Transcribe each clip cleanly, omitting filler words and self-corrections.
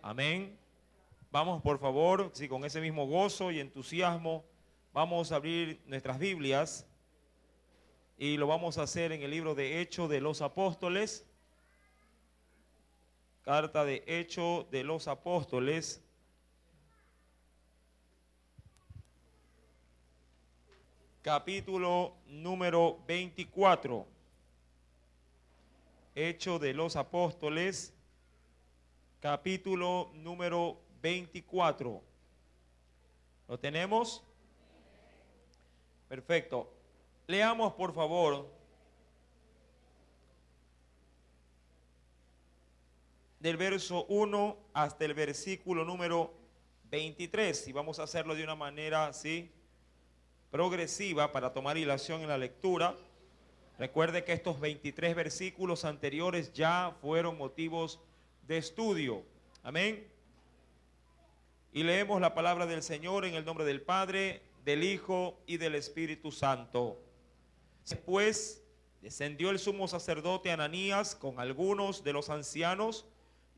Amén. Vamos, por favor, si con ese mismo gozo y entusiasmo vamos a abrir nuestras Biblias y lo vamos a hacer en el libro de Hechos de los Apóstoles. Carta de Hechos de los Apóstoles. Capítulo número 24. Hechos de los Apóstoles, capítulo número 24. ¿Lo tenemos? Perfecto. Leamos, por favor, del verso 1 hasta el versículo número 23. Y vamos a hacerlo de una manera así, progresiva, para tomar hilación en la lectura. Recuerde que estos 23 versículos anteriores ya fueron motivos de estudio. Amén. Y leemos la palabra del Señor en el nombre del Padre, del Hijo y del Espíritu Santo. Después descendió el sumo sacerdote Ananías con algunos de los ancianos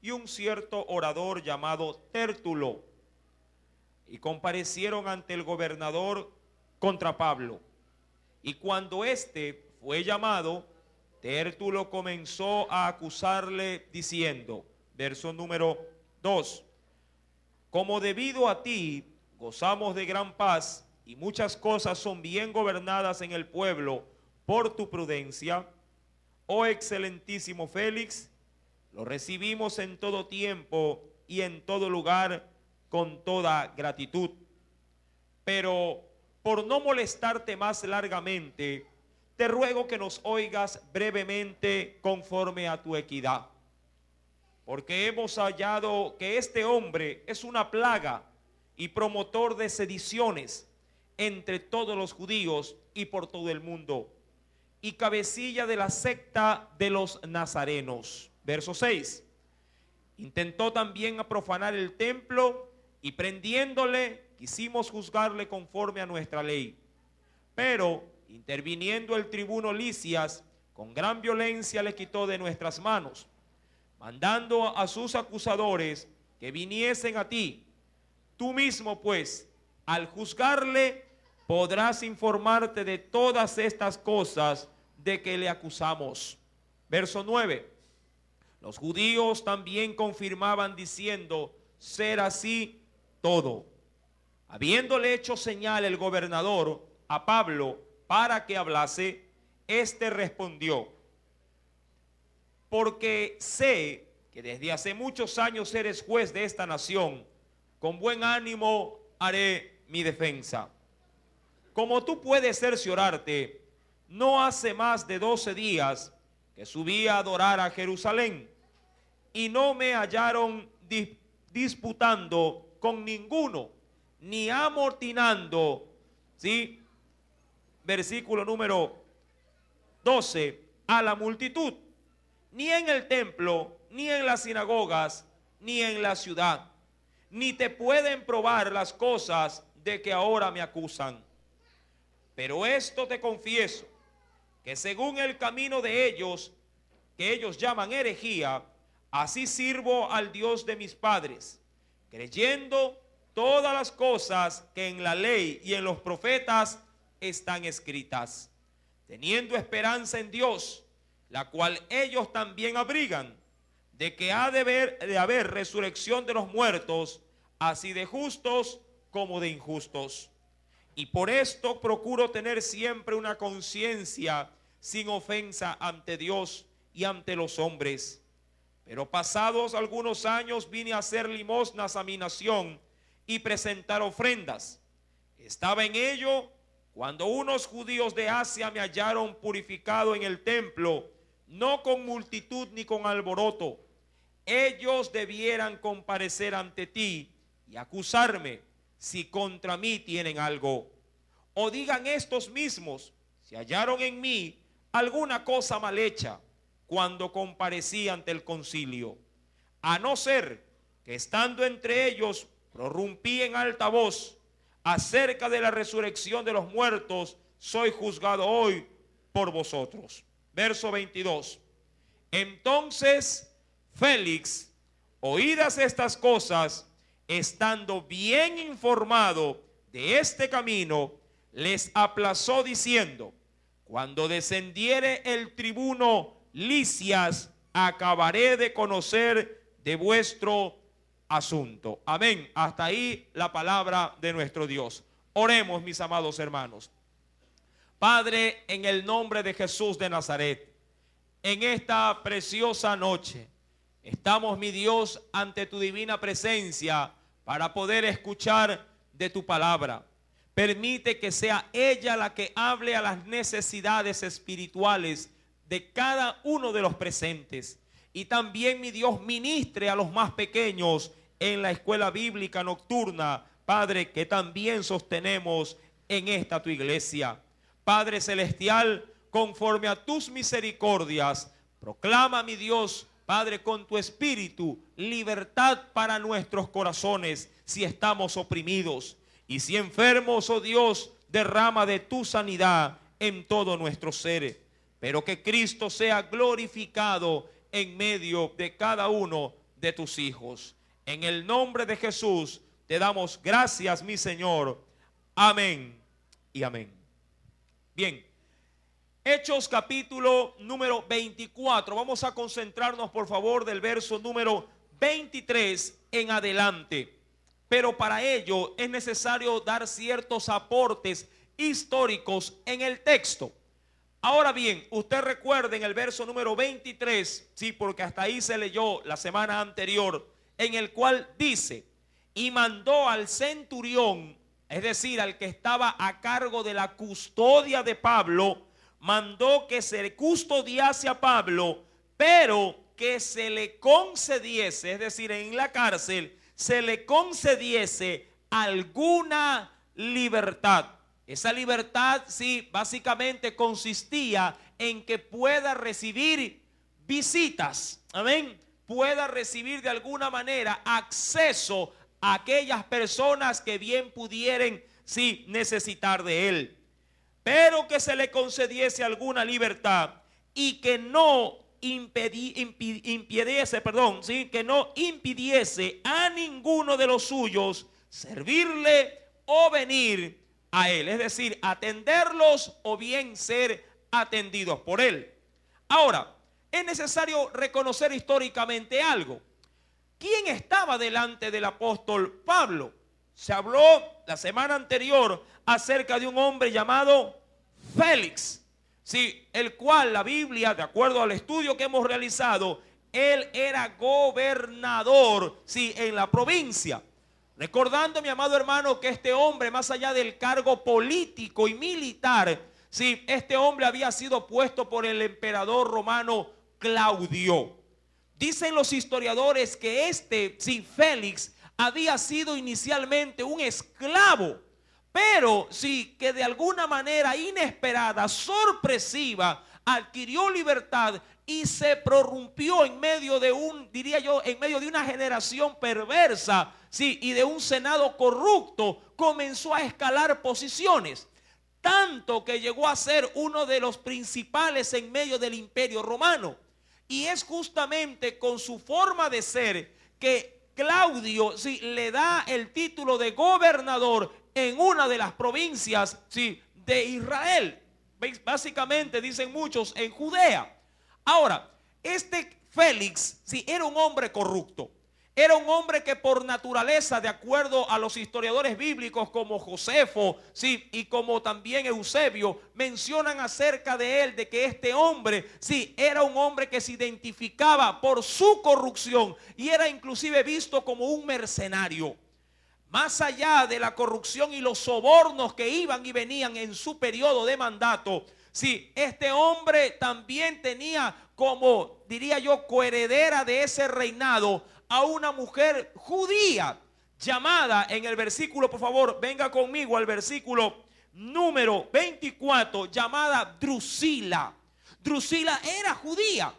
y un cierto orador llamado Tértulo, y comparecieron ante el gobernador contra Pablo. Y cuando éste fue llamado, Tértulo comenzó a acusarle diciendo, verso número 2, como debido a ti gozamos de gran paz y muchas cosas son bien gobernadas en el pueblo por tu prudencia, oh excelentísimo Félix, lo recibimos en todo tiempo y en todo lugar con toda gratitud. Pero por no molestarte más largamente, te ruego que nos oigas brevemente conforme a tu equidad. Porque hemos hallado que este hombre es una plaga y promotor de sediciones entre todos los judíos y por todo el mundo, y cabecilla de la secta de los nazarenos. Verso 6. Intentó también a profanar el templo y prendiéndole quisimos juzgarle conforme a nuestra ley. Pero interviniendo el tribuno Lisias, con gran violencia le quitó de nuestras manos, mandando a sus acusadores que viniesen a ti. Tú mismo, pues, al juzgarle, podrás informarte de todas estas cosas de que le acusamos. Verso 9. Los judíos también confirmaban diciendo, ser así todo. Habiéndole hecho señal el gobernador a Pablo para que hablase, éste respondió, porque sé que desde hace muchos años eres juez de esta nación, con buen ánimo haré mi defensa. Como tú puedes cerciorarte, no hace más de 12 días que subí a adorar a Jerusalén, y no me hallaron disputando con ninguno, ni amortinando, ¿sí? Versículo número 12, a la multitud, ni en el templo, ni en las sinagogas, ni en la ciudad, ni te pueden probar las cosas de que ahora me acusan. Pero esto te confieso, que según el camino de ellos, que ellos llaman herejía, así sirvo al Dios de mis padres, creyendo todas las cosas que en la ley y en los profetas están escritas, teniendo esperanza en Dios, la cual ellos también abrigan, de que ha de haber resurrección de los muertos, así de justos como de injustos. Y por esto procuro tener siempre una conciencia sin ofensa ante Dios y ante los hombres. Pero pasados algunos años vine a hacer limosnas a mi nación y presentar ofrendas. Estaba en ello cuando unos judíos de Asia me hallaron purificado en el templo, no con multitud ni con alboroto. Ellos debieran comparecer ante ti y acusarme si contra mí tienen algo. O digan estos mismos si hallaron en mí alguna cosa mal hecha cuando comparecí ante el concilio, a no ser que estando entre ellos prorrumpí en alta voz acerca de la resurrección de los muertos, soy juzgado hoy por vosotros. Verso 22. Entonces Félix, Oídas estas cosas, estando bien informado de este camino, les aplazó diciendo: cuando descendiere el tribuno Lisias, acabaré de conocer de vuestro asunto. Amén. Hasta ahí la palabra de nuestro Dios. Oremos, mis amados hermanos. Padre, en el nombre de Jesús de Nazaret, en esta preciosa noche, estamos, mi Dios, ante tu divina presencia para poder escuchar de tu palabra. Permite que sea ella la que hable a las necesidades espirituales de cada uno de los presentes. Y también, mi Dios, ministre a los más pequeños en la escuela bíblica nocturna, Padre, que también sostenemos en esta tu iglesia. Padre celestial, conforme a tus misericordias, proclama, mi Dios, Padre, con tu espíritu, libertad para nuestros corazones si estamos oprimidos. Y si enfermos, oh Dios, derrama de tu sanidad en todo nuestro ser. Pero que Cristo sea glorificado en medio de cada uno de tus hijos. En el nombre de Jesús te damos gracias, mi Señor. Amén y amén. Bien, Hechos capítulo número 24. Vamos a concentrarnos, por favor, del verso número 23 en adelante. Pero para ello es necesario dar ciertos aportes históricos en el texto. Ahora bien, usted recuerde en el verso número 23, sí, porque hasta ahí se leyó la semana anterior, en el cual dice: y mandó al centurión, es decir, al que estaba a cargo de la custodia de Pablo, mandó que se le custodiase a Pablo, pero que se le concediese, es decir, en la cárcel, se le concediese alguna libertad. Esa libertad, sí, básicamente consistía en que pueda recibir visitas, amén, pueda recibir de alguna manera acceso a aquellas personas que bien pudieran, sí, necesitar de él, pero que se le concediese alguna libertad y que no impidiese a ninguno de los suyos servirle o venir a él, es decir, atenderlos o bien ser atendidos por él. Ahora, es necesario reconocer históricamente algo. ¿Quién estaba delante del apóstol Pablo? Se habló la semana anterior acerca de un hombre llamado Félix, sí, el cual la Biblia, de acuerdo al estudio que hemos realizado, él era gobernador, sí, en la provincia. Recordando, mi amado hermano, que este hombre, más allá del cargo político y militar, sí, este hombre había sido puesto por el emperador romano Claudio. Dicen los historiadores que sí, Félix, había sido inicialmente un esclavo, pero sí, que de alguna manera inesperada, sorpresiva, adquirió libertad y se prorrumpió en medio de en medio de una generación perversa, sí, y de un senado corrupto, comenzó a escalar posiciones, tanto que llegó a ser uno de los principales en medio del imperio romano. Y es justamente con su forma de ser que Claudio, sí, le da el título de gobernador en una de las provincias, sí, de Israel. Básicamente, dicen muchos, en Judea. Ahora, este Félix, sí, era un hombre corrupto. Era un hombre que por naturaleza, de acuerdo a los historiadores bíblicos como Josefo, sí, y como también Eusebio, mencionan acerca de él, de que este hombre, sí, era un hombre que se identificaba por su corrupción y era inclusive visto como un mercenario. Más allá de la corrupción y los sobornos que iban y venían en su periodo de mandato, sí, este hombre también tenía como, diría yo, coheredera de ese reinado a una mujer judía llamada, en el versículo, por favor, venga conmigo al versículo número 24, llamada Drusila. Drusila era judía,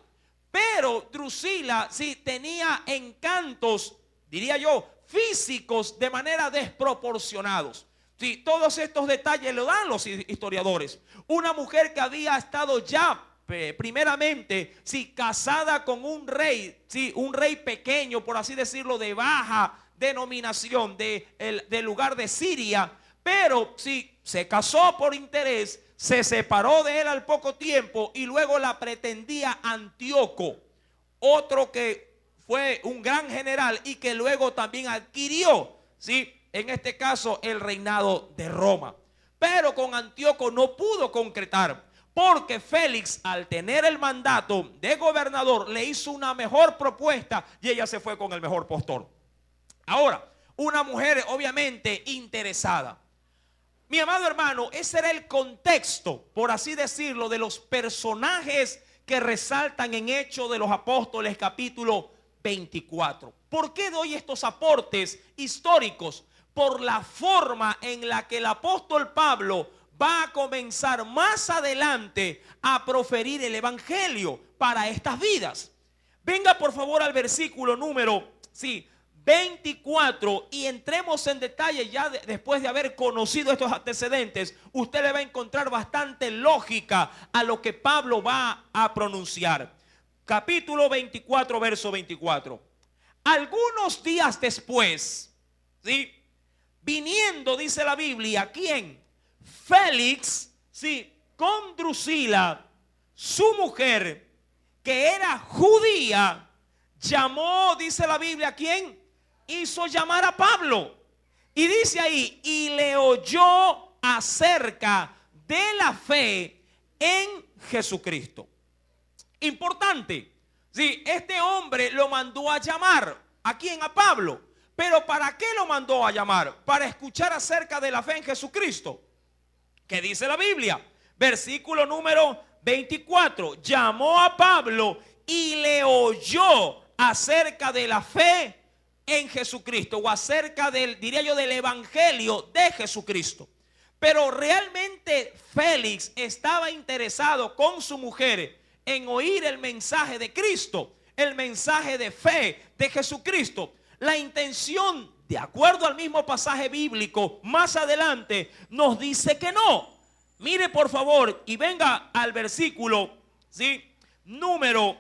pero Drusila sí tenía encantos, diría yo, físicos de manera desproporcionados. Sí, todos estos detalles lo dan los historiadores. Una mujer que había estado ya primeramente, sí, casada con un rey, sí, un rey pequeño, por así decirlo, de baja denominación, del lugar de Siria, pero sí, se casó por interés, se separó de él al poco tiempo y luego la pretendía Antíoco, otro que fue un gran general y que luego también adquirió, ¿sí?, en este caso, el reinado de Roma. Pero con Antíoco no pudo concretar, porque Félix, al tener el mandato de gobernador, le hizo una mejor propuesta y ella se fue con el mejor postor. Ahora, una mujer obviamente interesada. Mi amado hermano, ese era el contexto, por así decirlo, de los personajes que resaltan en Hechos de los Apóstoles capítulo 24. ¿Por qué doy estos aportes históricos? Por la forma en la que el apóstol Pablo va a comenzar más adelante a proferir el evangelio para estas vidas. Venga por favor al versículo número 24 y entremos en detalle ya después de haber conocido estos antecedentes. Usted le va a encontrar bastante lógica a lo que Pablo va a pronunciar. Capítulo 24, verso 24. Algunos días después, ¿sí?, viniendo, dice la Biblia, ¿quién? Félix, sí, con Drusila, su mujer, que era judía, llamó, dice la Biblia, ¿quién? Hizo llamar a Pablo. Y dice ahí, y le oyó acerca de la fe en Jesucristo. Importante, sí, este hombre lo mandó a llamar. ¿A quién? A Pablo. Pero ¿para qué lo mandó a llamar? Para escuchar acerca de la fe en Jesucristo. ¿Qué dice la Biblia? Versículo número 24. Llamó a Pablo y le oyó acerca de la fe en Jesucristo, o acerca del, diría yo, del evangelio de Jesucristo. Pero realmente Félix estaba interesado con su mujer en oír el mensaje de Cristo, el mensaje de fe de Jesucristo. La intención, de acuerdo al mismo pasaje bíblico, más adelante nos dice que no. Mire por favor y venga al versículo, ¿sí?, número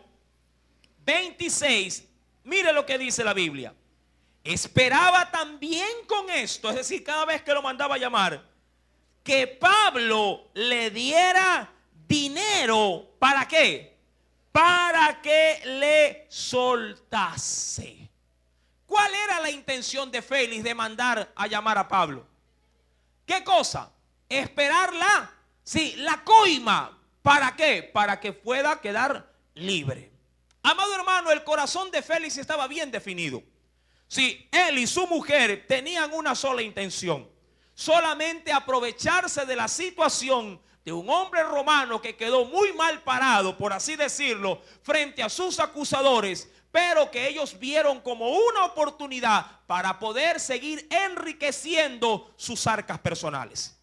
26. Mire lo que dice la Biblia. Esperaba también con esto, es decir, cada vez que lo mandaba a llamar, que Pablo le diera dinero. ¿Para qué? Para que le soltase. ¿Cuál era la intención de Félix de mandar a llamar a Pablo? ¿Qué cosa? Esperarla, sí, la coima. ¿Para qué? Para que pueda quedar libre. Amado hermano, el corazón de Félix estaba bien definido. Sí, él y su mujer tenían una sola intención: solamente aprovecharse de la situación de un hombre romano que quedó muy mal parado, por así decirlo, frente a sus acusadores, pero que ellos vieron como una oportunidad para poder seguir enriqueciendo sus arcas personales.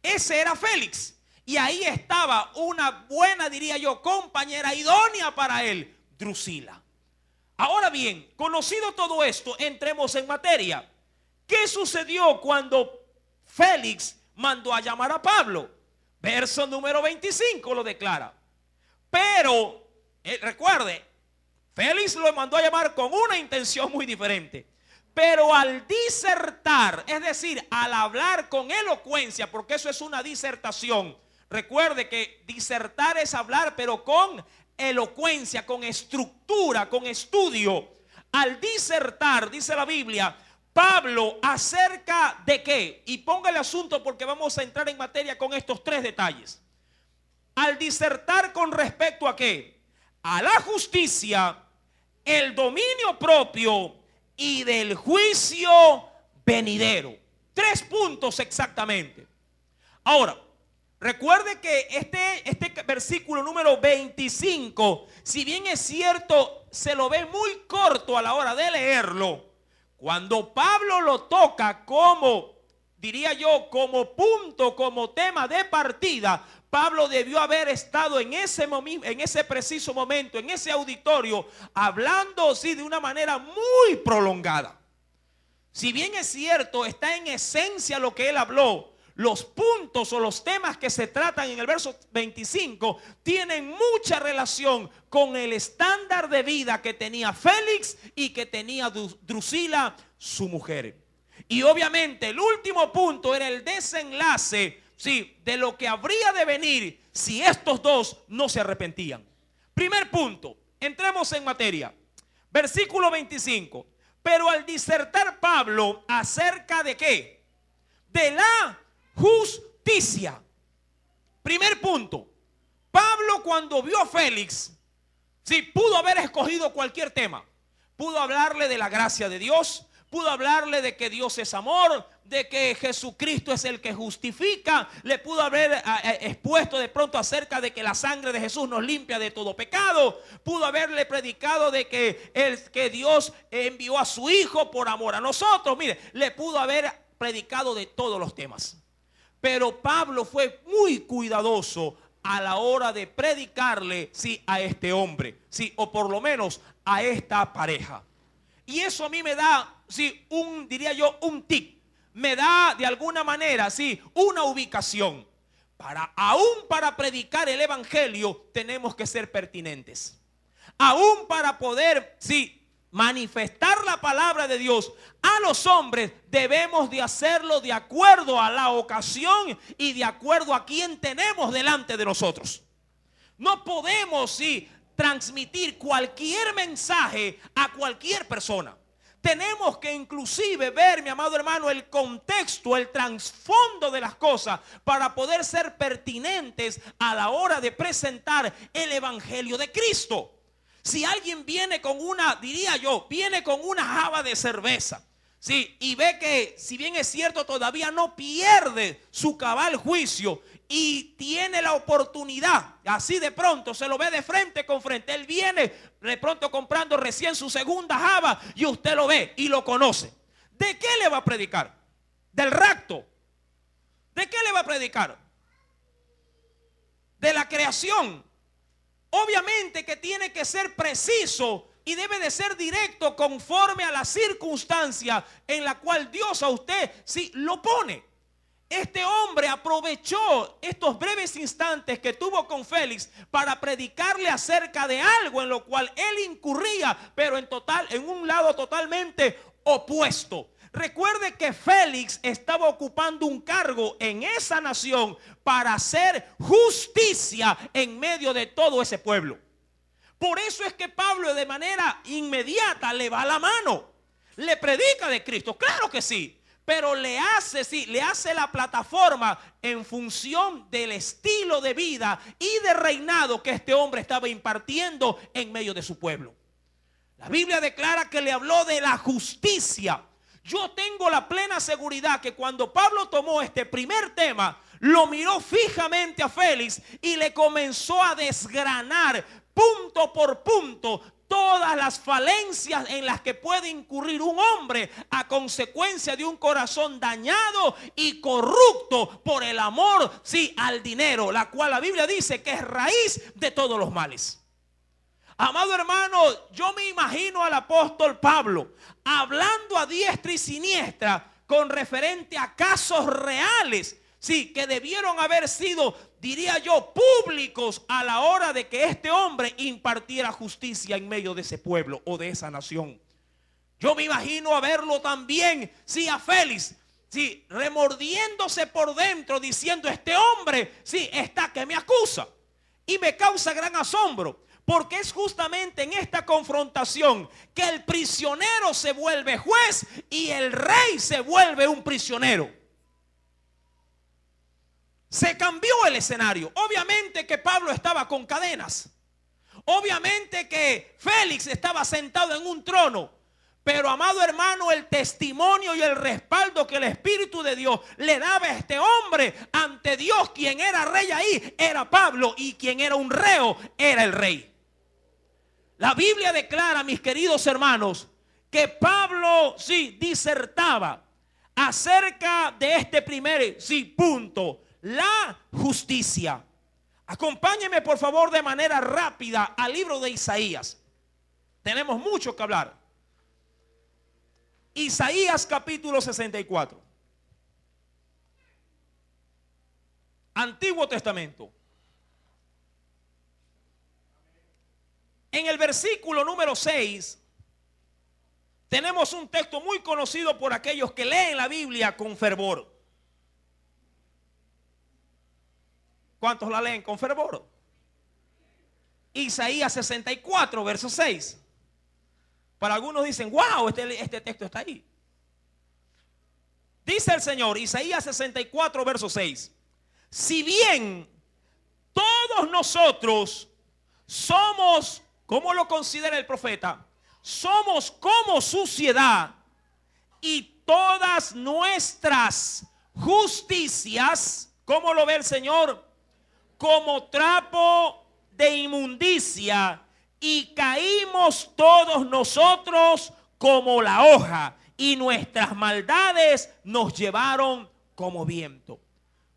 Ese era Félix. Y ahí estaba una buena, diría yo, compañera idónea para él, Drusila. Ahora bien, conocido todo esto, entremos en materia. ¿Qué sucedió cuando Félix mandó a llamar a Pablo? Verso número 25 lo declara. Pero, recuerde, Félix lo mandó a llamar con una intención muy diferente. Pero al disertar, es decir, al hablar con elocuencia, porque eso es una disertación. Recuerde que disertar es hablar, pero con elocuencia, con estructura, con estudio. Al disertar, dice la Biblia, Pablo, ¿acerca de qué? Y ponga el asunto porque vamos a entrar en materia con estos tres detalles. Al disertar con respecto a qué? A la justicia, el dominio propio y del juicio venidero. 3 puntos exactamente. Ahora, recuerde que este versículo número 25, si bien es cierto, se lo ve muy corto a la hora de leerlo. Cuando Pablo lo toca como, diría yo, como punto, como tema de partida, Pablo debió haber estado en ese preciso momento, en ese auditorio, hablando sí, de una manera muy prolongada. Si bien es cierto, está en esencia lo que él habló, los puntos o los temas que se tratan en el verso 25 tienen mucha relación con el estándar de vida que tenía Félix y que tenía Drusila, su mujer. Y obviamente el último punto era el desenlace, sí, de lo que habría de venir si estos dos no se arrepentían. Primer punto, entremos en materia. Versículo 25. Pero al disertar Pablo acerca de ¿qué? De la justicia. Primer punto. Pablo, cuando vio a Félix, sí, pudo haber escogido cualquier tema. Pudo hablarle de la gracia de Dios, pudo hablarle de que Dios es amor, de que Jesucristo es el que justifica. Le pudo haber expuesto de pronto acerca de que la sangre de Jesús nos limpia de todo pecado. Pudo haberle predicado de que Dios envió a su Hijo por amor a nosotros. Mire, le pudo haber predicado de todos los temas. Pero Pablo fue muy cuidadoso a la hora de predicarle, sí, a este hombre, sí, o por lo menos a esta pareja. Y eso a mí me da, sí, diría yo, un tic. Me da de alguna manera, sí, una ubicación. Aún para predicar el evangelio tenemos que ser pertinentes. Aún para poder, sí, manifestar la palabra de Dios a los hombres, debemos de hacerlo de acuerdo a la ocasión y de acuerdo a quien tenemos delante de nosotros. No podemos, sí, transmitir cualquier mensaje a cualquier persona. Tenemos que inclusive ver, mi amado hermano, el contexto, el trasfondo de las cosas para poder ser pertinentes a la hora de presentar el evangelio de Cristo. Si alguien viene con viene con una java de cerveza, sí, y ve que, si bien es cierto, todavía no pierde su cabal juicio y tiene la oportunidad, así de pronto se lo ve de frente con frente. Él viene de pronto comprando recién su segunda java y usted lo ve y lo conoce. ¿De qué le va a predicar? Del rapto. ¿De qué le va a predicar? De la creación. Obviamente que tiene que ser preciso y debe de ser directo conforme a la circunstancia en la cual Dios a usted sí lo pone. Este hombre aprovechó estos breves instantes que tuvo con Félix para predicarle acerca de algo en lo cual él incurría, pero en un lado totalmente opuesto. Recuerde que Félix estaba ocupando un cargo en esa nación para hacer justicia en medio de todo ese pueblo. Por eso es que Pablo de manera inmediata le va a la mano. Le predica de Cristo, claro que sí. Pero le hace la plataforma en función del estilo de vida y de reinado que este hombre estaba impartiendo en medio de su pueblo. La Biblia declara que le habló de la justicia. Yo tengo la plena seguridad que cuando Pablo tomó este primer tema, lo miró fijamente a Félix y le comenzó a desgranar punto por punto todas las falencias en las que puede incurrir un hombre a consecuencia de un corazón dañado y corrupto por el amor, sí, al dinero, la cual la Biblia dice que es raíz de todos los males. Amado hermano, yo me imagino al apóstol Pablo hablando a diestra y siniestra con referente a casos reales, sí, que debieron haber sido, diría yo, públicos a la hora de que este hombre impartiera justicia en medio de ese pueblo o de esa nación. Yo me imagino a verlo también, sí, a Félix, sí, remordiéndose por dentro diciendo: este hombre, sí, está que me acusa. Y me causa gran asombro, porque es justamente en esta confrontación que el prisionero se vuelve juez y el rey se vuelve un prisionero. Se cambió el escenario. Obviamente que Pablo estaba con cadenas. Obviamente que Félix estaba sentado en un trono. Pero, amado hermano, el testimonio y el respaldo que el Espíritu de Dios le daba a este hombre ante Dios, quien era rey ahí, era Pablo, y quien era un reo, era el rey. La Biblia declara, mis queridos hermanos, que Pablo sí disertaba acerca de este primer punto, la justicia. Acompáñeme por favor de manera rápida al libro de Isaías. Tenemos mucho que hablar. Isaías capítulo 64. Antiguo Testamento. En el versículo número 6 tenemos un texto muy conocido por aquellos que leen la Biblia con fervor. ¿Cuántos la leen con fervor? Isaías 64, verso 6. Para algunos dicen, wow, este texto está ahí. Dice el Señor, Isaías 64, verso 6. Si bien todos nosotros somos, ¿cómo lo considera el profeta? Somos como suciedad, y todas nuestras justicias, ¿cómo lo ve el Señor? Como trapo de inmundicia, y caímos todos nosotros como la hoja, y nuestras maldades nos llevaron como viento.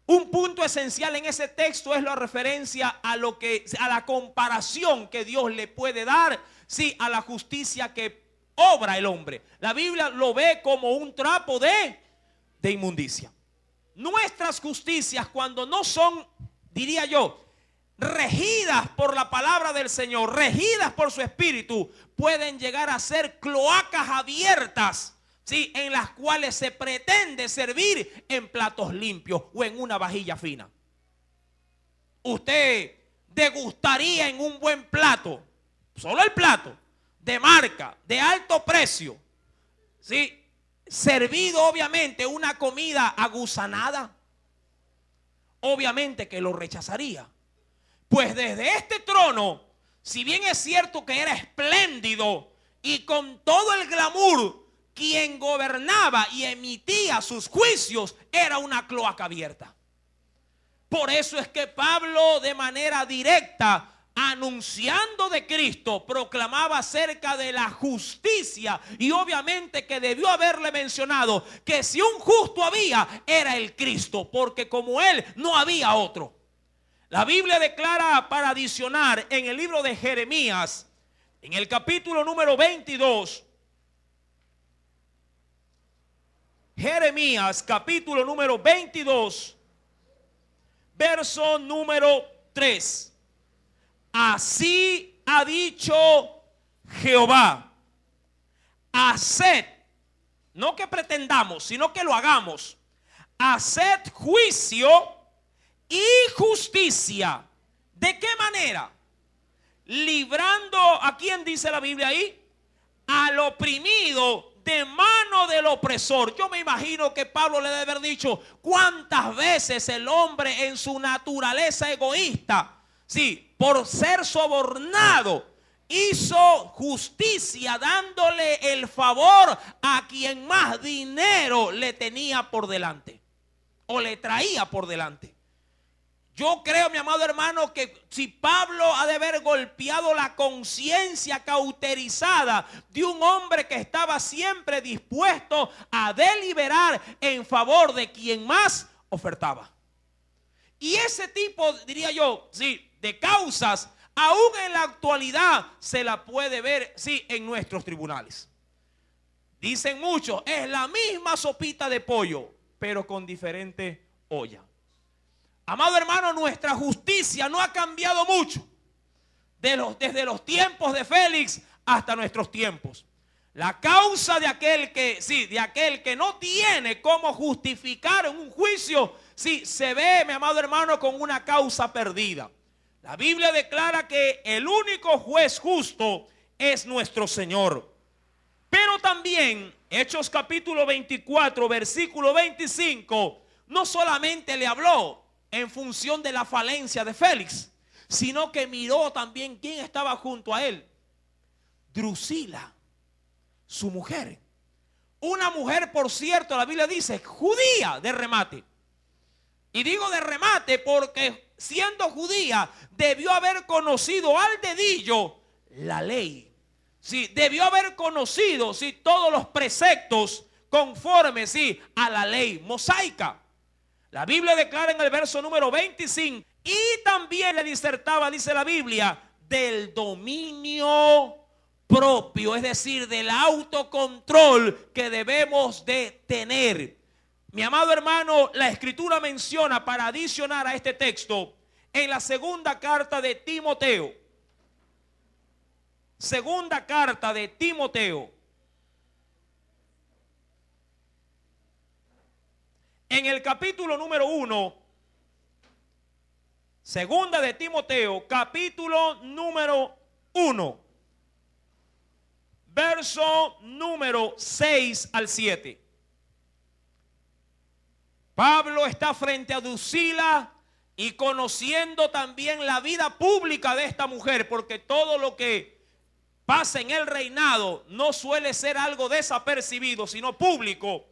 Un punto esencial en ese texto es la referencia a la comparación que Dios le puede dar, sí, a la justicia que obra el hombre. La Biblia lo ve como un trapo de inmundicia. Nuestras justicias, cuando no son, diría yo, regidas por la palabra del Señor, regidas por su espíritu, pueden llegar a ser cloacas abiertas, ¿sí?, en las cuales se pretende servir en platos limpios o en una vajilla fina. Usted degustaría en un buen plato, solo el plato, de marca, de alto precio, ¿sí?, servido obviamente una comida agusanada, obviamente que lo rechazaría. Pues desde este trono, si bien es cierto que era espléndido y con todo el glamour, quien gobernaba y emitía sus juicios era una cloaca abierta. Por eso es que Pablo, de manera directa, anunciando de Cristo, proclamaba acerca de la justicia, y obviamente que debió haberle mencionado que si un justo había, era el Cristo, porque como él no había otro. La Biblia declara, para adicionar, en el libro de Jeremías, en el capítulo número 22, Jeremías capítulo número 22, verso número 3. Así ha dicho Jehová: haced, no que pretendamos, sino que lo hagamos, haced juicio y justicia. ¿De qué manera? Librando, ¿a quién dice la Biblia ahí? Al oprimido de mano del opresor. Yo me imagino que Pablo le debe haber dicho cuántas veces el hombre en su naturaleza egoísta, sí, por ser sobornado, hizo justicia dándole el favor a quien más dinero le tenía por delante o le traía por delante. Yo creo, mi amado hermano, que si Pablo ha de haber golpeado la conciencia cauterizada de un hombre que estaba siempre dispuesto a deliberar en favor de quien más ofertaba. Y ese tipo, diría yo, sí, de causas, aún en la actualidad se la puede ver, sí, en nuestros tribunales. Dicen muchos, es la misma sopita de pollo, pero con diferente olla. Amado hermano, nuestra justicia no ha cambiado mucho desde los tiempos de Félix hasta nuestros tiempos. La causa de aquel que no tiene cómo justificar en un juicio, sí, se ve, mi amado hermano, con una causa perdida. La Biblia declara que el único juez justo es nuestro Señor. Pero también, Hechos capítulo 24, versículo 25, no solamente le habló en función de la falencia de Félix, sino que miró también quién estaba junto a él. Drusila, su mujer. Una mujer, por cierto, la Biblia dice, judía de remate. Y digo de remate porque siendo judía, debió haber conocido al dedillo la ley. Sí, debió haber conocido, sí, todos los preceptos conformes, sí, a la ley mosaica. La Biblia declara en el verso número 25, y también le disertaba, dice la Biblia, del dominio propio, es decir, del autocontrol que debemos de tener. Mi amado hermano, la Escritura menciona, para adicionar a este texto, en la segunda carta de Timoteo. Segunda carta de Timoteo. En el capítulo número 1, segunda de Timoteo, capítulo número 1, verso número 6 al 7. Pablo está frente a Drusila y conociendo también la vida pública de esta mujer, porque todo lo que pasa en el reinado no suele ser algo desapercibido, sino público.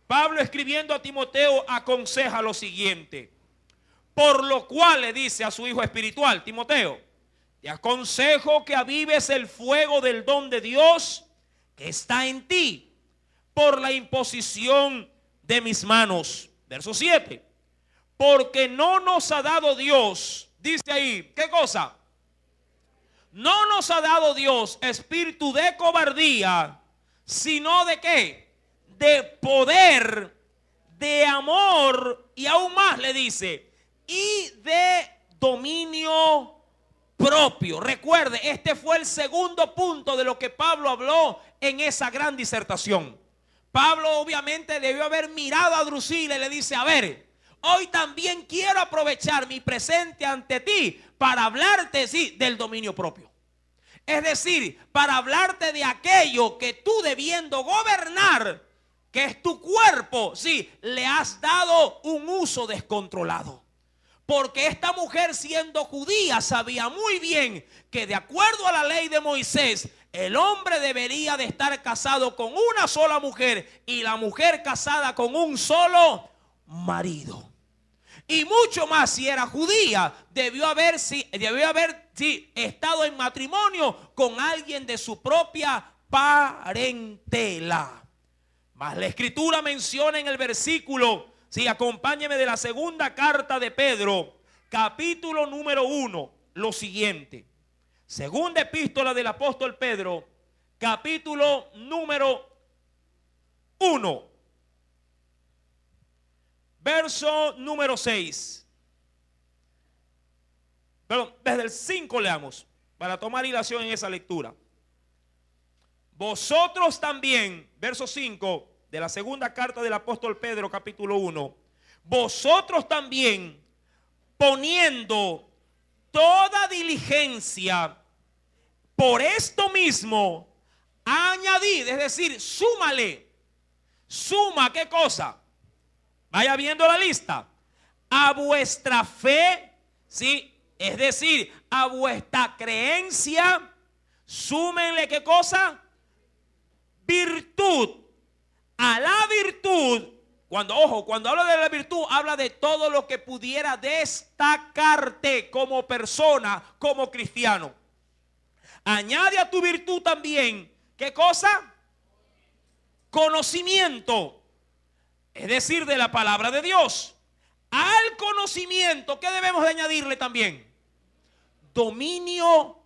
Pablo, escribiendo a Timoteo, aconseja lo siguiente: por lo cual le dice a su hijo espiritual, Timoteo, te aconsejo que avives el fuego del don de Dios que está en ti por la imposición de mis manos. Verso 7. Porque no nos ha dado Dios, dice ahí, ¿qué cosa? No nos ha dado Dios espíritu de cobardía, sino de ¿qué? De poder, de amor y aún más le dice, y de dominio propio. Recuerde, este fue el segundo punto de lo que Pablo habló en esa gran disertación. Pablo obviamente debió haber mirado a Drusila y le dice, a ver, hoy también quiero aprovechar mi presente ante ti para hablarte, sí, del dominio propio. Es decir, para hablarte de aquello que tú, debiendo gobernar, que es tu cuerpo, sí, le has dado un uso descontrolado. Porque esta mujer, siendo judía, sabía muy bien que de acuerdo a la ley de Moisés, el hombre debería de estar casado con una sola mujer y la mujer casada con un solo marido. Y mucho más, si era judía, debió haber estado en matrimonio con alguien de su propia parentela. Mas la Escritura menciona en el versículo, sí, acompáñeme, de la segunda carta de Pedro, capítulo número 1, lo siguiente. Segunda epístola del apóstol Pedro, capítulo número 1, verso número 6. Perdón, desde el 5 leamos, para tomar hilación en esa lectura. Vosotros también, verso 5 de la segunda carta del apóstol Pedro, capítulo 1. Vosotros también, poniendo toda diligencia, por esto mismo, añadid, es decir, súmale. Suma, ¿qué cosa? Vaya viendo la lista. A vuestra fe, ¿sí? Es decir, a vuestra creencia, súmenle, ¿qué cosa? Virtud. A la virtud, cuando habla de la virtud, habla de todo lo que pudiera destacarte como persona, como cristiano. Añade a tu virtud también, ¿qué cosa? Conocimiento, es decir, de la palabra de Dios. Al conocimiento, ¿qué debemos de añadirle también? Dominio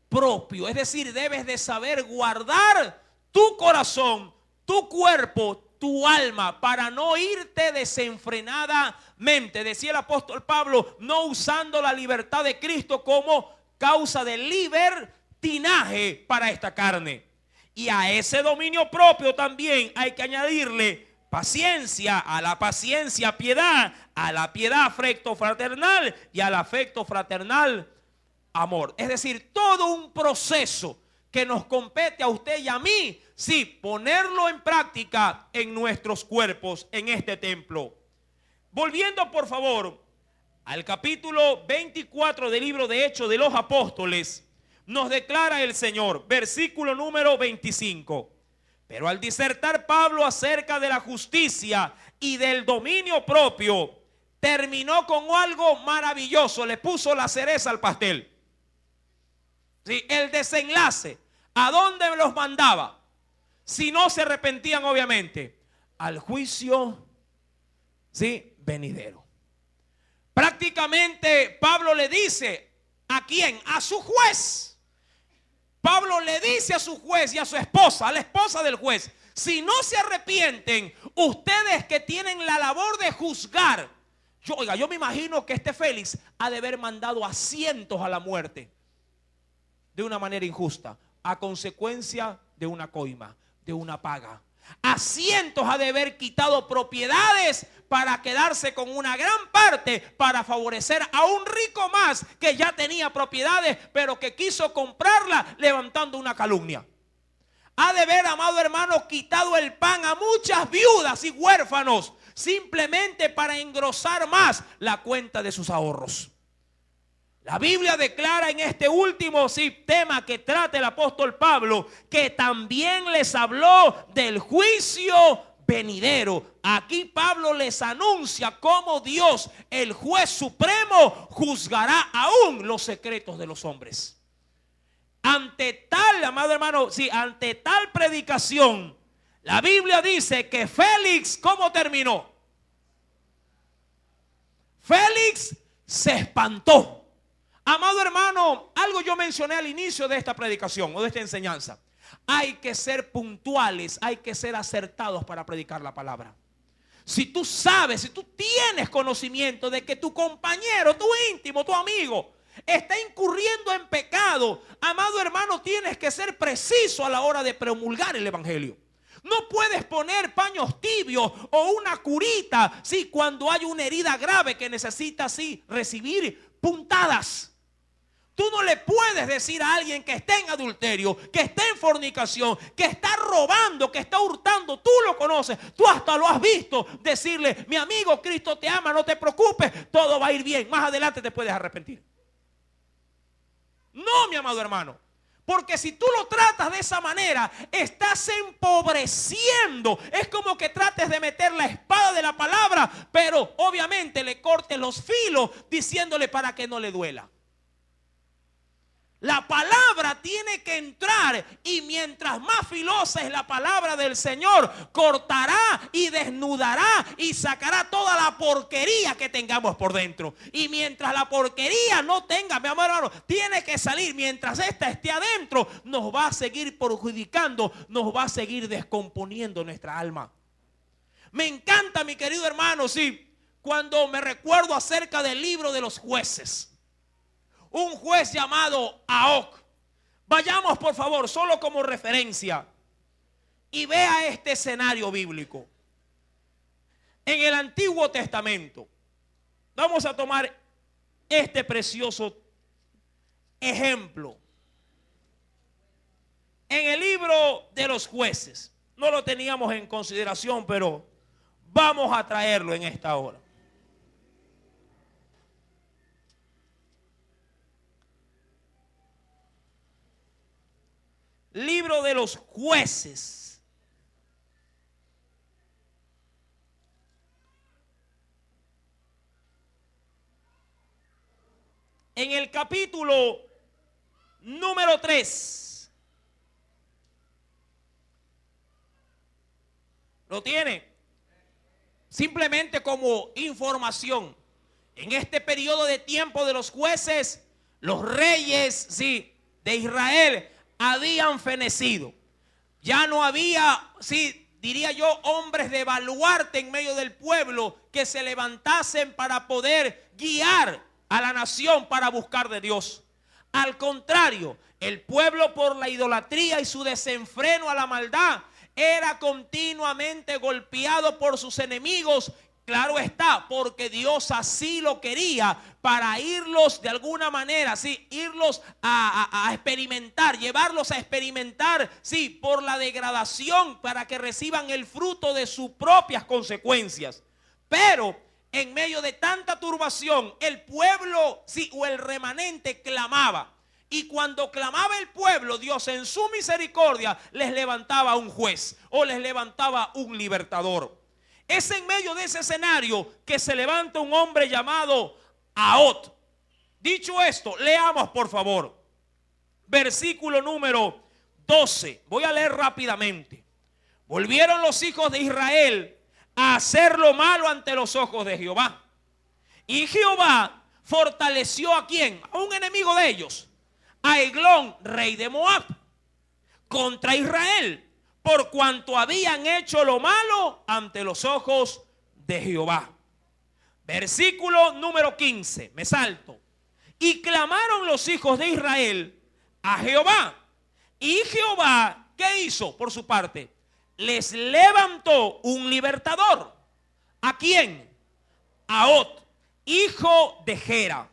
propio, es decir, debes de saber guardar tu corazón, tu cuerpo, tu alma, para no irte desenfrenadamente. Decía el apóstol Pablo, no usando la libertad de Cristo como causa de libertinaje para esta carne. Y a ese dominio propio también hay que añadirle paciencia, a la paciencia piedad, a la piedad afecto fraternal y al afecto fraternal amor. Es decir, todo un proceso que nos compete a usted y a mí, sí, ponerlo en práctica en nuestros cuerpos, en este templo. Volviendo por favor al capítulo 24 del libro de Hechos de los Apóstoles, nos declara el Señor, versículo número 25. Pero al disertar Pablo acerca de la justicia y del dominio propio, terminó con algo maravilloso, le puso la cereza al pastel. Sí, el desenlace, ¿a dónde los mandaba? Si no se arrepentían, obviamente, al juicio, sí, venidero. Prácticamente Pablo le dice, ¿a quién? A su juez. Pablo le dice a su juez y a su esposa, a la esposa del juez, Si no se arrepienten, ustedes que tienen la labor de juzgar, yo me imagino que este Félix ha de haber mandado a cientos a la muerte de una manera injusta, a consecuencia de una coima, de una paga. A cientos ha de haber quitado propiedades para quedarse con una gran parte, para favorecer a un rico más que ya tenía propiedades, pero que quiso comprarla levantando una calumnia. Ha de haber, amado hermano, quitado el pan a muchas viudas y huérfanos, simplemente para engrosar más la cuenta de sus ahorros. La Biblia declara en este último tema que trata el apóstol Pablo, que también les habló del juicio venidero. Aquí Pablo les anuncia cómo Dios, el juez supremo, juzgará aún los secretos de los hombres. Ante tal, amado hermano, ante tal predicación, la Biblia dice que Félix, ¿cómo terminó? Félix se espantó. Amado hermano, algo yo mencioné al inicio de esta predicación o de esta enseñanza. Hay que ser puntuales, hay que ser acertados para predicar la palabra. Si tú sabes, si tú tienes conocimiento de que tu compañero, tu íntimo, tu amigo está incurriendo en pecado, amado hermano, tienes que ser preciso a la hora de promulgar el evangelio. No puedes poner paños tibios o una curita cuando hay una herida grave que necesita recibir puntadas. Tú no le puedes decir a alguien que está en adulterio, que está en fornicación, que está robando, que está hurtando. Tú lo conoces, tú hasta lo has visto. Decirle, mi amigo, Cristo te ama, no te preocupes, todo va a ir bien. Más adelante te puedes arrepentir. No, mi amado hermano. Porque si tú lo tratas de esa manera, estás empobreciendo. Es como que trates de meter la espada de la palabra, pero obviamente le cortes los filos diciéndole para que no le duela. La palabra tiene que entrar, y mientras más filosa es la palabra del Señor, cortará y desnudará y sacará toda la porquería que tengamos por dentro. Y mientras la porquería no tenga, mi amor hermano, tiene que salir. Mientras esta esté adentro, nos va a seguir perjudicando, nos va a seguir descomponiendo nuestra alma. Me encanta, mi querido hermano, cuando me recuerdo acerca del libro de los jueces. Un juez llamado Ahoc. Vayamos por favor, solo como referencia, y vea este escenario bíblico. En el Antiguo Testamento, vamos a tomar este precioso ejemplo. En el libro de los jueces, no lo teníamos en consideración, pero vamos a traerlo en esta hora. Libro de los jueces. En el capítulo número 3. ¿Lo tiene? Simplemente como información. En este periodo de tiempo de los jueces, los reyes, de Israel habían fenecido. Ya no había, diría yo, hombres de baluarte en medio del pueblo que se levantasen para poder guiar a la nación para buscar de Dios. Al contrario, el pueblo, por la idolatría y su desenfreno a la maldad, era continuamente golpeado por sus enemigos. Claro está, porque Dios así lo quería, para irlos de alguna manera, irlos a experimentar, llevarlos a experimentar, por la degradación, para que reciban el fruto de sus propias consecuencias. Pero en medio de tanta turbación, el pueblo, o el remanente clamaba. Y cuando clamaba el pueblo, Dios en su misericordia les levantaba un juez o les levantaba un libertador. Es en medio de ese escenario que se levanta un hombre llamado Ahoc. Dicho esto, leamos por favor versículo número 12. Voy a leer rápidamente. Volvieron los hijos de Israel a hacer lo malo ante los ojos de Jehová. Y Jehová fortaleció ¿a quién? A un enemigo de ellos, a Eglón, rey de Moab, contra Israel, por cuanto habían hecho lo malo ante los ojos de Jehová. Versículo número 15, me salto. Y clamaron los hijos de Israel a Jehová. Y Jehová, ¿qué hizo por su parte? Les levantó un libertador. ¿A quién? A Ot, hijo de Gera,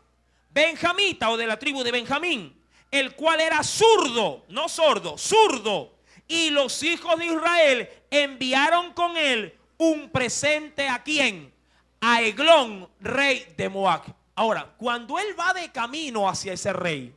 benjamita o de la tribu de Benjamín, el cual era zurdo, no sordo, zurdo. Y los hijos de Israel enviaron con él un presente ¿a quién? A Eglón, rey de Moab. Ahora, cuando él va de camino hacia ese rey,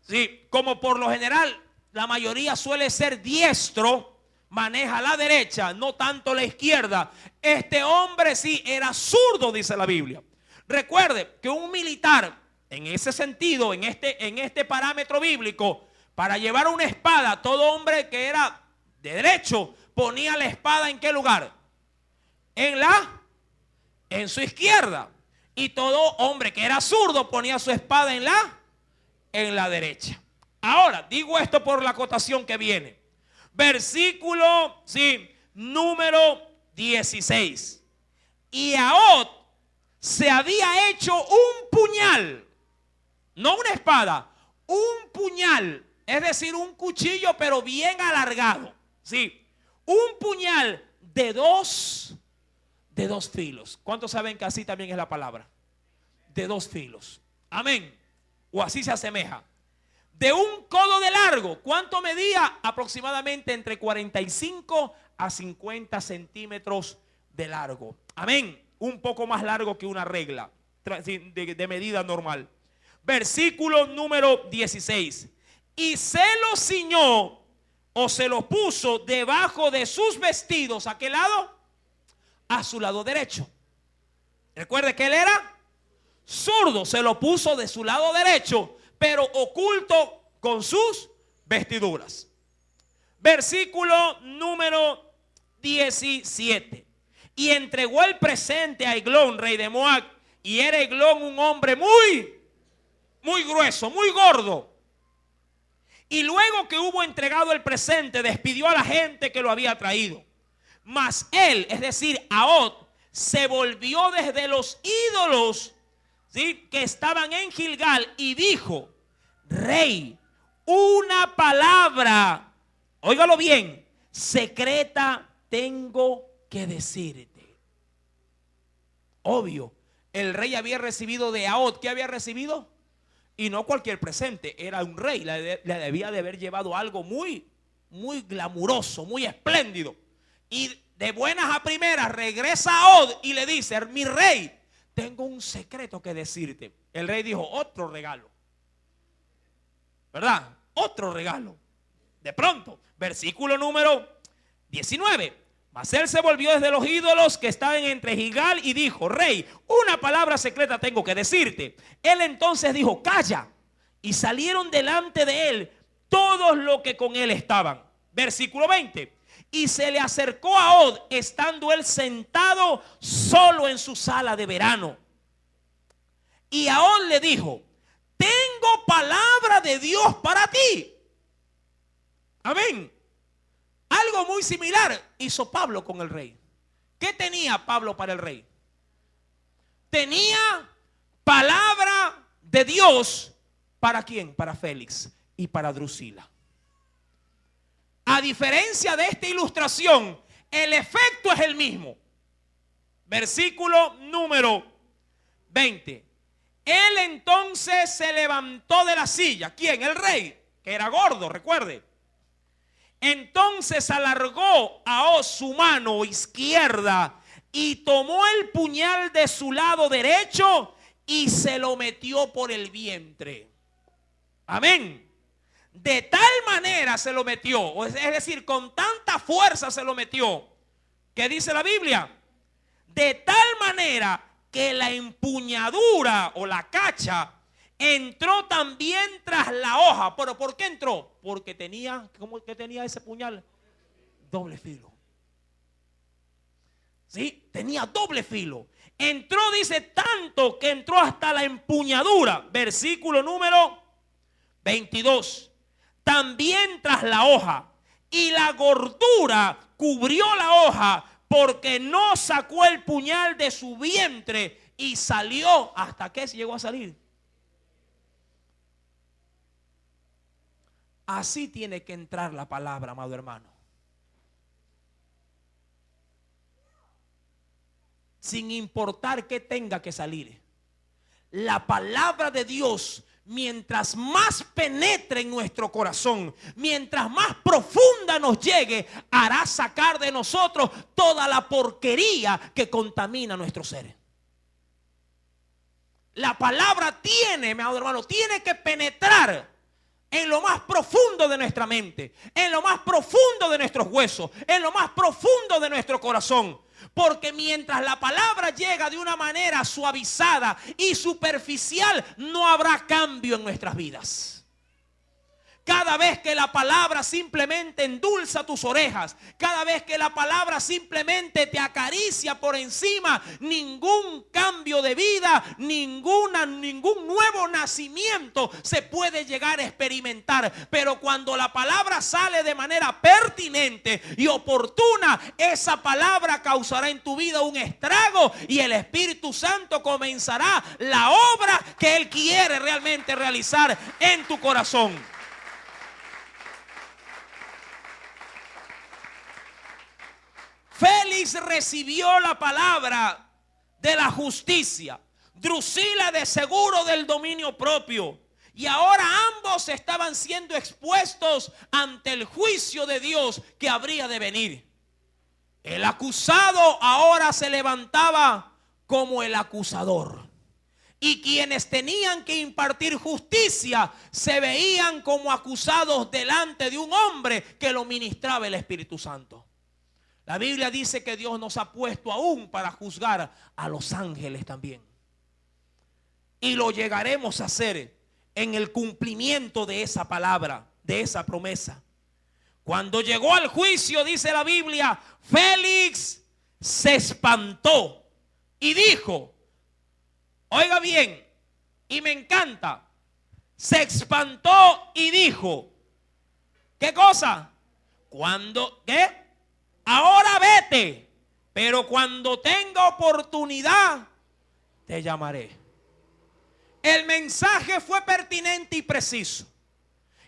sí, como por lo general la mayoría suele ser diestro, maneja la derecha, no tanto la izquierda. Este hombre sí era zurdo, dice la Biblia. Recuerde que un militar, en ese sentido, en este parámetro bíblico, para llevar una espada, todo hombre que era de derecho ponía la espada ¿en qué lugar? En su izquierda. Y todo hombre que era zurdo ponía su espada en la derecha. Ahora, digo esto por la acotación que viene. Versículo, sí, número 16. Y Ahod se había hecho un puñal, no una espada, un puñal, es decir, un cuchillo pero bien alargado. Sí, un puñal de dos filos. ¿Cuántos saben que así también es la palabra? De dos filos. Amén. O así se asemeja. De un codo de largo. ¿Cuánto medía? Aproximadamente entre 45 a 50 centímetros de largo. Amén. Un poco más largo que una regla de medida normal. Versículo número 16. Y se lo ciñó o se lo puso debajo de sus vestidos. ¿A qué lado? A su lado derecho. Recuerde que él era zurdo. Se lo puso de su lado derecho, pero oculto con sus vestiduras. Versículo número 17. Y entregó el presente a Eglón, rey de Moab. Y era Eglón un hombre muy grueso, muy gordo. Y luego que hubo entregado el presente, despidió a la gente que lo había traído. Mas él, es decir, Ahod, se volvió desde los ídolos, ¿sí?, que estaban en Gilgal y dijo: Rey, una palabra, óigalo bien, secreta tengo que decirte. Obvio, el rey había recibido de Ahod, ¿qué había recibido? Y no cualquier presente, era un rey, le debía de haber llevado algo muy glamuroso, muy espléndido. Y de buenas a primeras regresa Ahod y le dice: mi rey, tengo un secreto que decirte. El rey dijo: otro regalo, ¿verdad? Otro regalo. De pronto, versículo número 19. Mas él se volvió desde los ídolos que estaban entre Gilgal y dijo: Rey, una palabra secreta tengo que decirte. Él entonces dijo: calla. Y salieron delante de él todos los que con él estaban. Versículo 20. Y se le acercó a Ahod, estando él sentado solo en su sala de verano. Y Ahod le dijo: tengo palabra de Dios para ti. Amén. Algo muy similar hizo Pablo con el rey. ¿Qué tenía Pablo para el rey? Tenía palabra de Dios. ¿Para quién? Para Félix y para Drusila. A diferencia de esta ilustración, el efecto es el mismo. Versículo número 20. Él entonces se levantó de la silla. ¿Quién? El rey, que era gordo, recuerde. Entonces alargó a Ahod su mano izquierda y tomó el puñal de su lado derecho y se lo metió por el vientre. Amén. De tal manera se lo metió, es decir, con tanta fuerza se lo metió, que dice la Biblia, de tal manera que la empuñadura o la cacha entró también tras la hoja. ¿Pero por qué entró? Porque tenía, ¿cómo que tenía ese puñal? Doble filo. Sí, tenía doble filo. Entró, dice, tanto que entró hasta la empuñadura. Versículo número 22. También tras la hoja y la gordura cubrió la hoja, porque no sacó el puñal de su vientre y salió. ¿Hasta qué llegó a salir? Así tiene que entrar la palabra, amado hermano. Sin importar qué tenga que salir. La palabra de Dios, mientras más penetre en nuestro corazón, mientras más profunda nos llegue, hará sacar de nosotros toda la porquería que contamina nuestro ser. La palabra tiene, mi amado hermano, tiene que penetrar en lo más profundo de nuestra mente, en lo más profundo de nuestros huesos, en lo más profundo de nuestro corazón. Porque mientras la palabra llega de una manera suavizada y superficial, no habrá cambio en nuestras vidas. Cada vez que la palabra simplemente endulza tus orejas, cada vez que la palabra simplemente te acaricia por encima, ningún cambio de vida, ningún nuevo nacimiento se puede llegar a experimentar. Pero cuando la palabra sale de manera pertinente y oportuna, esa palabra causará en tu vida un estrago y el Espíritu Santo comenzará la obra que Él quiere realmente realizar en tu corazón. Félix recibió la palabra de la justicia, Drusila de seguro del dominio propio. Y ahora ambos estaban siendo expuestos ante el juicio de Dios que habría de venir. El acusado ahora se levantaba como el acusador. Y quienes tenían que impartir justicia se veían como acusados delante de un hombre que lo ministraba el Espíritu Santo. La Biblia dice que Dios nos ha puesto aún para juzgar a los ángeles también. Y lo llegaremos a hacer en el cumplimiento de esa palabra, de esa promesa. Cuando llegó al juicio, dice la Biblia, Félix se espantó y dijo, oiga bien, y me encanta, se espantó y dijo, ¿qué cosa? ¿Qué? Ahora vete, pero cuando tenga oportunidad te llamaré. El mensaje fue pertinente y preciso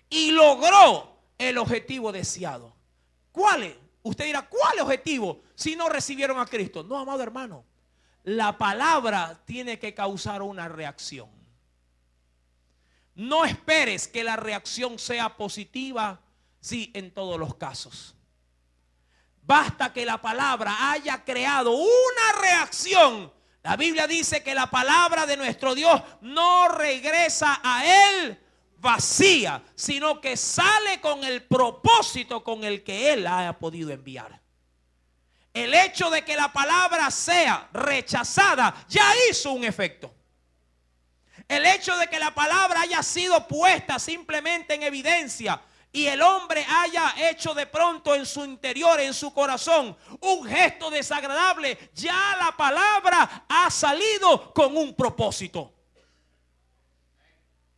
y logró el objetivo deseado. ¿Cuál es? Usted dirá, ¿cuál objetivo si no recibieron a Cristo? No, amado hermano, la palabra tiene que causar una reacción. No esperes que la reacción sea positiva, sí, en todos los casos. Basta que la palabra haya creado una reacción. La Biblia dice que la palabra de nuestro Dios no regresa a Él vacía, sino que sale con el propósito con el que Él la ha podido enviar. El hecho de que la palabra sea rechazada ya hizo un efecto. El hecho de que la palabra haya sido puesta simplemente en evidencia y el hombre haya hecho de pronto en su interior, en su corazón, un gesto desagradable, ya la palabra ha salido con un propósito.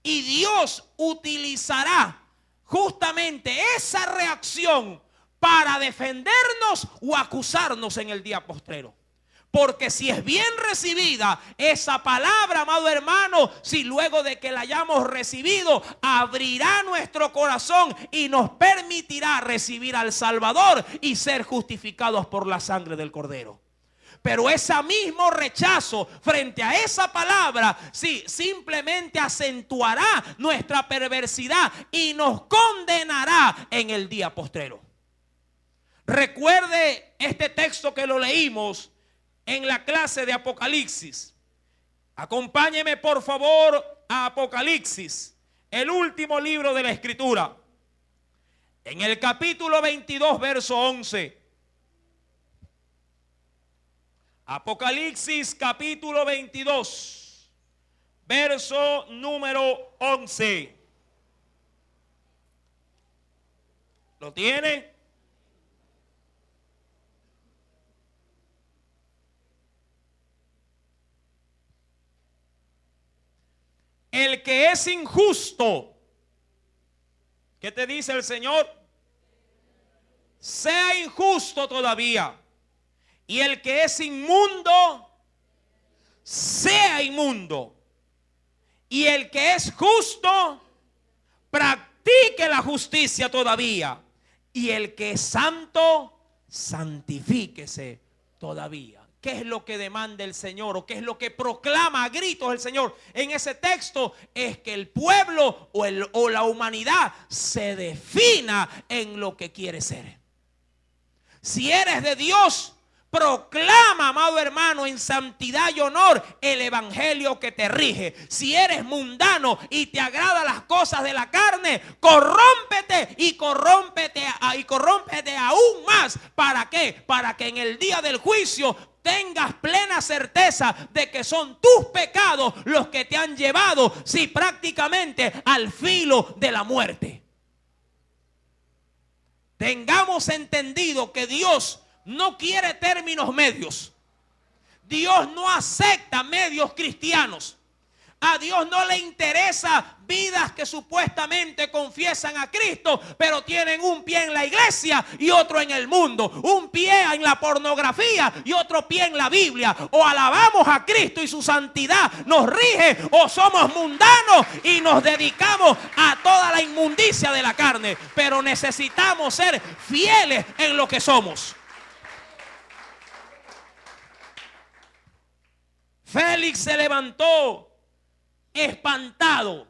Y Dios utilizará justamente esa reacción para defendernos o acusarnos en el día postrero. Porque si es bien recibida esa palabra, amado hermano, si luego de que la hayamos recibido, abrirá nuestro corazón y nos permitirá recibir al Salvador y ser justificados por la sangre del Cordero. Pero ese mismo rechazo frente a esa palabra, sí, simplemente acentuará nuestra perversidad y nos condenará en el día postrero. Recuerde este texto que lo leímos en la clase de Apocalipsis. Acompáñeme por favor a Apocalipsis, el último libro de la Escritura. En el capítulo 22, verso 11. Apocalipsis capítulo 22, verso número 11. ¿Lo tiene? El que es injusto, ¿qué te dice el Señor? sea injusto todavía, y el que es inmundo sea inmundo, y el que es justo practique la justicia todavía, y el que es santo santifíquese todavía. ¿Qué es lo que demanda el Señor o qué es lo que proclama a gritos el Señor en ese texto? Es que el pueblo o la humanidad se defina en lo que quiere ser. Si eres de Dios, proclama, amado hermano, en santidad y honor el evangelio que te rige. Si eres mundano y te agradan las cosas de la carne, corrómpete y corrómpete aún más. ¿Para qué? Para que en el día del juicio tengas plena certeza de que son tus pecados los que te han llevado, sí, prácticamente al filo de la muerte. Tengamos entendido que Dios no quiere términos medios. Dios no acepta medios cristianos. A Dios no le interesa vidas que supuestamente confiesan a Cristo, pero tienen un pie en la iglesia y otro en el mundo. Un pie en la pornografía y otro pie en la Biblia. O alabamos a Cristo y su santidad nos rige, o somos mundanos y nos dedicamos a toda la inmundicia de la carne. Pero necesitamos ser fieles en lo que somos. Félix se levantó espantado.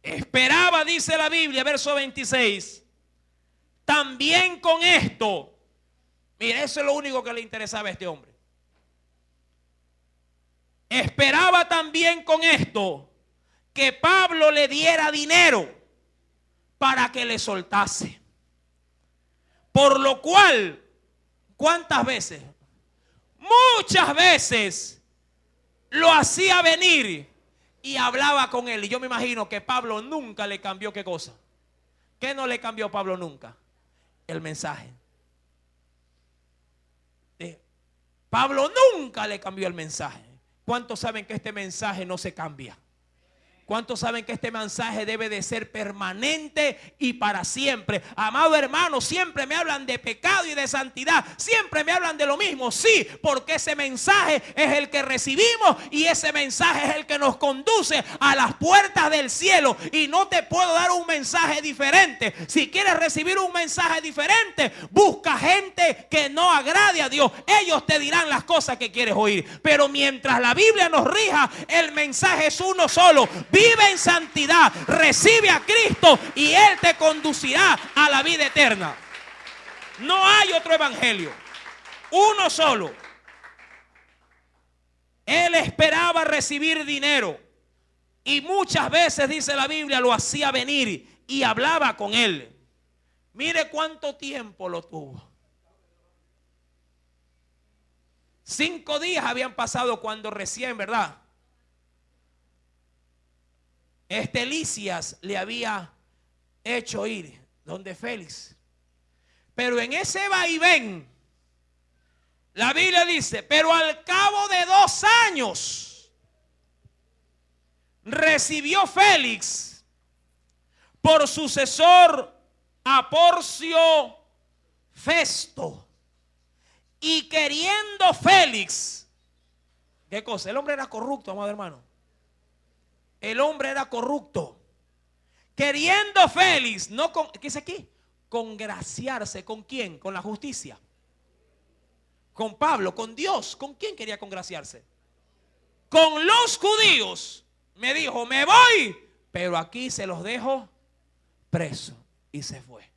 Esperaba, dice la Biblia, verso 26. También con esto. Mire, eso es lo único que le interesaba a este hombre. Esperaba también con esto que Pablo le diera dinero para que le soltase. Por lo cual, ¿cuántas veces? Muchas veces lo hacía venir y hablaba con él. Y yo me imagino que Pablo nunca le cambió, ¿qué cosa? ¿Qué no le cambió Pablo nunca? El mensaje. Pablo nunca le cambió el mensaje. ¿Cuántos saben que este mensaje no se cambia? ¿Cuántos saben que este mensaje debe de ser permanente y para siempre? Amado hermano, siempre me hablan de pecado y de santidad. Siempre me hablan de lo mismo. Sí, porque ese mensaje es el que recibimos y ese mensaje es el que nos conduce a las puertas del cielo. Y no te puedo dar un mensaje diferente. Si quieres recibir un mensaje diferente, busca gente que no agrade a Dios. Ellos te dirán las cosas que quieres oír. Pero mientras la Biblia nos rija, el mensaje es uno solo. Vive en santidad, recibe a Cristo y Él te conducirá a la vida eterna. No hay otro evangelio, uno solo. Él esperaba recibir dinero y muchas veces, dice la Biblia, lo hacía venir y hablaba con él. Mire cuánto tiempo lo tuvo. 5 días habían pasado cuando recién, ¿verdad? Lisias le había hecho ir donde Félix. Pero en ese vaivén, la Biblia dice, pero al cabo de 2 años, recibió Félix por sucesor a Porcio Festo. Y queriendo Félix, ¿qué cosa? El hombre era corrupto, amado hermano. El hombre era corrupto. Queriendo Félix, no con, ¿qué dice aquí? Congraciarse. ¿Con quién? Con la justicia. Con Pablo, con Dios. ¿Con quién quería congraciarse? Con los judíos. Me dijo, me voy, pero aquí se los dejo preso. Y se fue.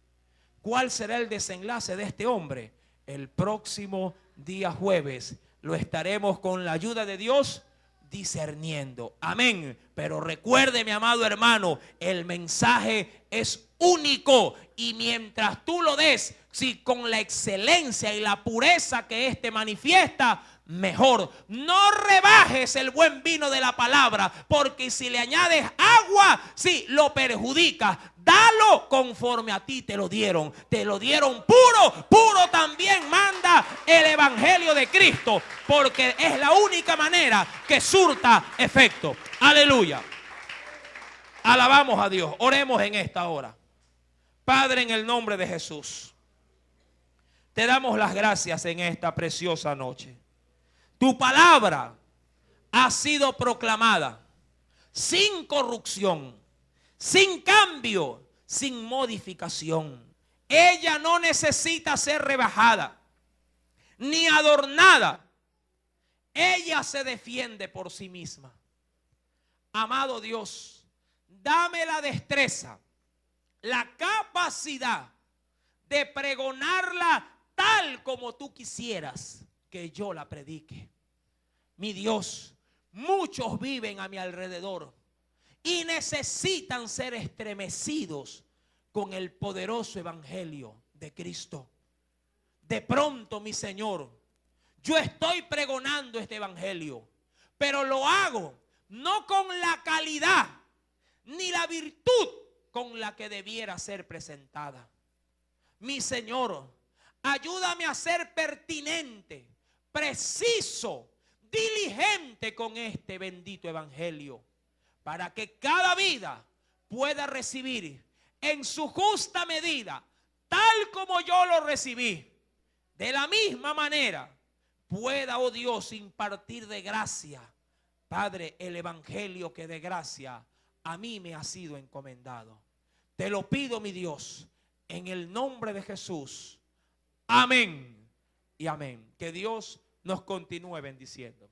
¿Cuál será el desenlace de este hombre? El próximo día jueves lo estaremos con la ayuda de Dios discerniendo. Amén. Pero recuerde, mi amado hermano, el mensaje es único y mientras tú lo des, si con la excelencia y la pureza que éste manifiesta, mejor. No rebajes el buen vino de la palabra, porque si le añades agua, sí, lo perjudicas. Dalo conforme a ti te lo dieron. Te lo dieron puro, puro también manda el evangelio de Cristo, porque es la única manera que surta efecto. Aleluya. Alabamos a Dios. Oremos en esta hora. Padre, en el nombre de Jesús, te damos las gracias en esta preciosa noche. Tu palabra ha sido proclamada sin corrupción, sin cambio, sin modificación. Ella no necesita ser rebajada ni adornada. Ella se defiende por sí misma. Amado Dios, dame la destreza, la capacidad de pregonarla tal como tú quisieras que yo la predique. Mi Dios, muchos viven a mi alrededor y necesitan ser estremecidos con el poderoso evangelio de Cristo. De pronto, mi Señor, yo estoy pregonando este evangelio, pero lo hago no con la calidad ni la virtud con la que debiera ser presentada. Mi Señor, ayúdame a ser pertinente, preciso, diligente con este bendito evangelio, para que cada vida pueda recibir en su justa medida, tal como yo lo recibí. De la misma manera pueda, oh Dios, impartir de gracia, Padre, el evangelio que de gracia a mí me ha sido encomendado. Te lo pido, mi Dios, en el nombre de Jesús. Amén y amén. Que Dios nos continúe bendiciendo.